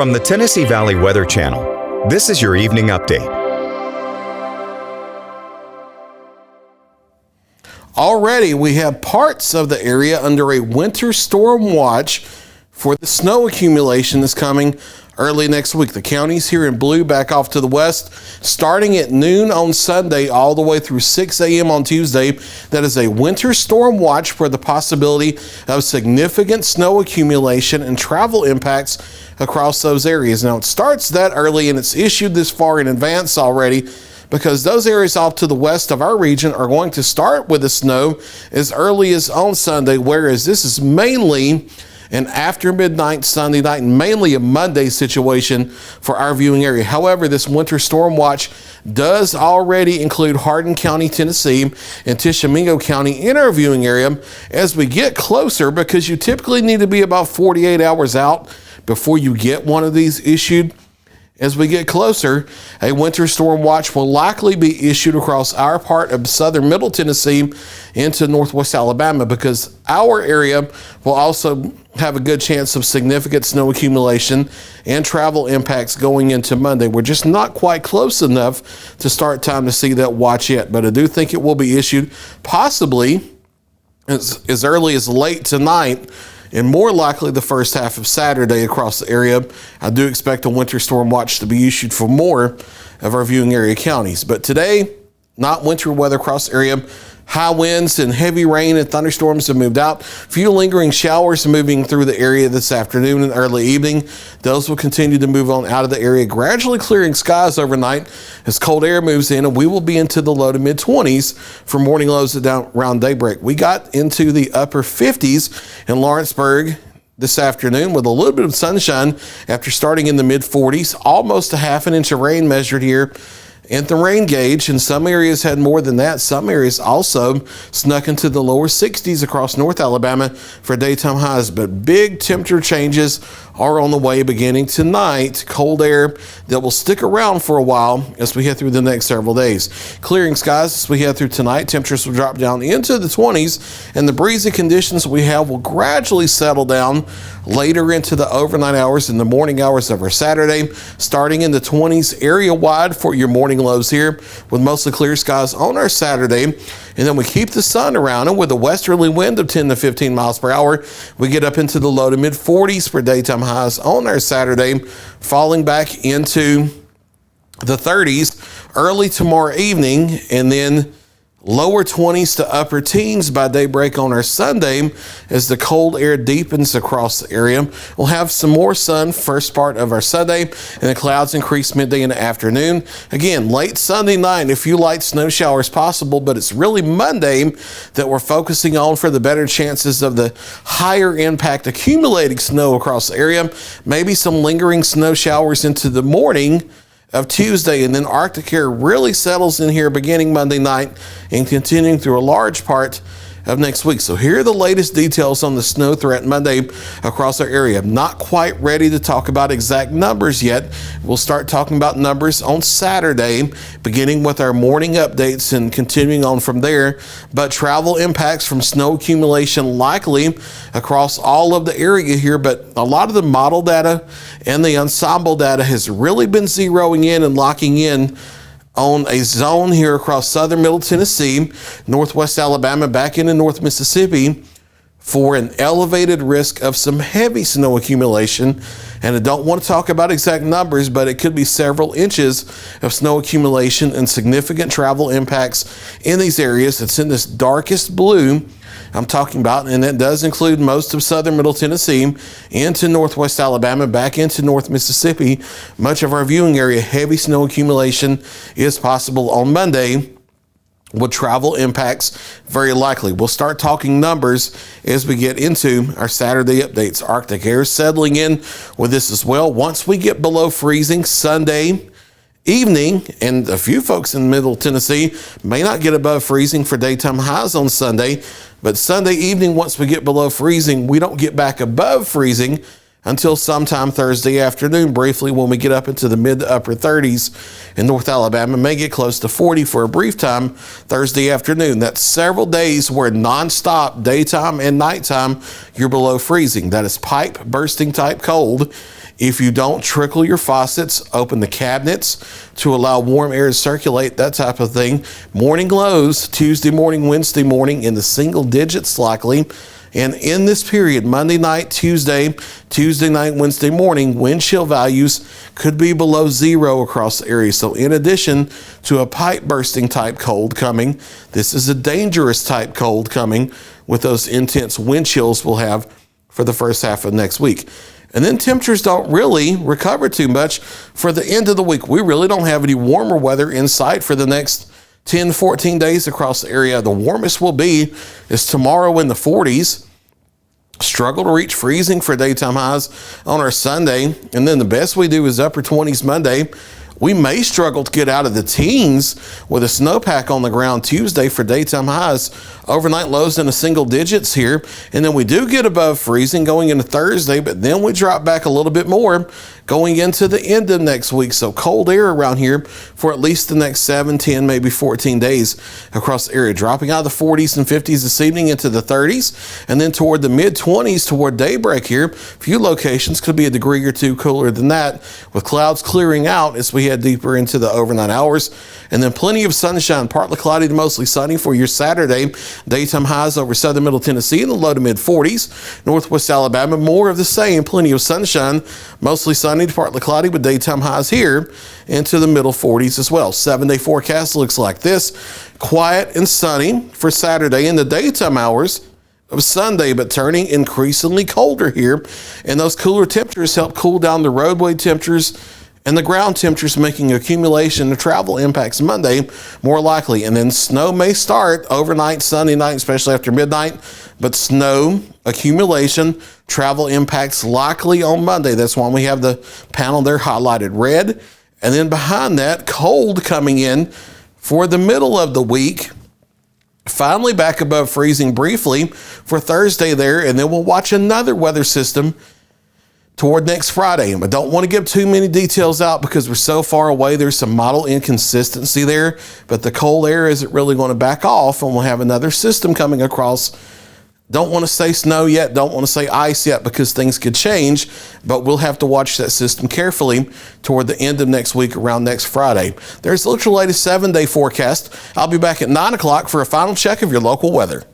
From the Tennessee Valley Weather Channel, this is your evening update. Already, we have parts of the area under a winter storm watch for the snow accumulation that's coming early next week. The counties here in blue back off to the west, starting at noon on Sunday all the way through 6 a.m. on Tuesday. That is a winter storm watch for the possibility of significant snow accumulation and travel impacts across those areas. Now, it starts that early and it's issued this far in advance already, because those areas off to the west of our region are going to start with the snow as early as on Sunday, whereas this is mainly an after midnight Sunday night and mainly a Monday situation for our viewing area. However, this winter storm watch does already include Hardin County, Tennessee, and Tishomingo County in our viewing area as we get closer, because you typically need to be about 48 hours out before you get one of these issued. As we get closer, a winter storm watch will likely be issued across our part of southern middle Tennessee into northwest Alabama, because our area will also have a good chance of significant snow accumulation and travel impacts going into Monday. We're just not quite close enough to start time to see that watch yet, but I do think it will be issued possibly as early as late tonight, and more likely the first half of Saturday across the area. I do expect a winter storm watch to be issued for more of our viewing area counties. But today, not winter weather across the area. High winds and heavy rain and thunderstorms have moved out. Few lingering showers moving through the area this afternoon and early evening. Those will continue to move on out of the area, gradually clearing skies overnight as cold air moves in, and we will be into the low to mid 20s for morning lows around daybreak. We got into the upper 50s in Lawrenceburg this afternoon with a little bit of sunshine after starting in the mid 40s. Almost a half an inch of rain measured here at the rain gauge, and some areas had more than that. Some areas also snuck into the lower 60s across North Alabama for daytime highs, but big temperature changes are on the way beginning tonight. Cold air that will stick around for a while as we head through the next several days. Clearing skies as we head through tonight. Temperatures will drop down into the 20s, and the breezy conditions we have will gradually settle down later into the overnight hours and the morning hours of our Saturday, starting in the 20s area-wide for your morning lows here, with mostly clear skies on our Saturday. And then we keep the sun around, and with a westerly wind of 10 to 15 miles per hour, we get up into the low to mid 40s for daytime highs on our Saturday, falling back into the 30s early tomorrow evening, and then lower 20s to upper teens by daybreak on our Sunday as the cold air deepens across the area. We'll have some more sun first part of our Sunday, and the clouds increase midday and afternoon. Again, late Sunday night, a few light snow showers possible, but it's really Monday that we're focusing on for the better chances of the higher impact accumulating snow across the area. Maybe some lingering snow showers into the morning of Tuesday, and then Arctic air really settles in here beginning Monday night and continuing through a large part of next week. So here are the latest details on the snow threat Monday across our area. I'm not quite ready to talk about exact numbers yet. We'll start talking about numbers on Saturday, beginning with our morning updates and continuing on from there. But travel impacts from snow accumulation likely across all of the area here, but a lot of the model data and the ensemble data has really been zeroing in and locking in on a zone here across southern middle Tennessee, northwest Alabama, back into North Mississippi for an elevated risk of some heavy snow accumulation. And I don't want to talk about exact numbers, but it could be several inches of snow accumulation and significant travel impacts in these areas. It's in this darkest blue I'm talking about, and that does include most of southern middle Tennessee into northwest Alabama, back into North Mississippi. Much of our viewing area, heavy snow accumulation is possible on Monday, with travel impacts very likely. We'll start talking numbers as we get into our Saturday updates. Arctic air settling in with this as well. Once we get below freezing Sunday evening, and a few folks in middle Tennessee may not get above freezing for daytime highs on Sunday, but Sunday evening, once we get below freezing, we don't get back above freezing until sometime Thursday afternoon, briefly when we get up into the mid to upper 30s in North Alabama, may get close to 40 for a brief time Thursday afternoon. That's several days where nonstop, daytime and nighttime, you're below freezing. That is pipe bursting type cold. If you don't trickle your faucets, open the cabinets to allow warm air to circulate, that type of thing. Morning lows, Tuesday morning, Wednesday morning in the single digits likely. And in this period, Monday night, Tuesday night, Wednesday morning, wind chill values could be below zero across the area. So in addition to a pipe bursting type cold coming, this is a dangerous type cold coming with those intense wind chills we'll have for the first half of next week. And then temperatures don't really recover too much for the end of the week. We really don't have any warmer weather in sight for the next 10, 14 days across the area. The warmest will be is tomorrow in the 40s. Struggle to reach freezing for daytime highs on our Sunday. And then the best we do is upper 20s Monday. We may struggle to get out of the teens with a snowpack on the ground Tuesday for daytime highs. Overnight lows in the single digits here. And then we do get above freezing going into Thursday, but then we drop back a little bit more going into the end of next week. So cold air around here for at least the next 7, 10, maybe 14 days across the area. Dropping out of the 40s and 50s this evening into the 30s. And then toward the mid-20s toward daybreak here. A few locations could be a degree or two cooler than that, with clouds clearing out as we head deeper into the overnight hours. And then plenty of sunshine, partly cloudy to mostly sunny for your Saturday. Daytime highs over southern middle Tennessee in the low to mid 40s. Northwest Alabama, more of the same, plenty of sunshine, mostly sunny to partly cloudy with daytime highs here into the middle 40s as well. 7-day forecast looks like this. Quiet and sunny for Saturday in the daytime hours of Sunday, but turning increasingly colder here. And those cooler temperatures help cool down the roadway temperatures and the ground temperatures, making accumulation of travel impacts Monday more likely. And then snow may start overnight, Sunday night, especially after midnight. But snow accumulation, travel impacts likely on Monday. That's why we have the panel there highlighted red. And then behind that, cold coming in for the middle of the week. Finally back above freezing briefly for Thursday there. And then we'll watch another weather system toward next Friday. And I don't want to give too many details out because we're so far away. There's some model inconsistency there, but the cold air isn't really going to back off, and we'll have another system coming across. Don't want to say snow yet, don't want to say ice yet because things could change, but we'll have to watch that system carefully toward the end of next week around next Friday. There's the latest 7-day forecast. I'll be back at 9 o'clock for a final check of your local weather.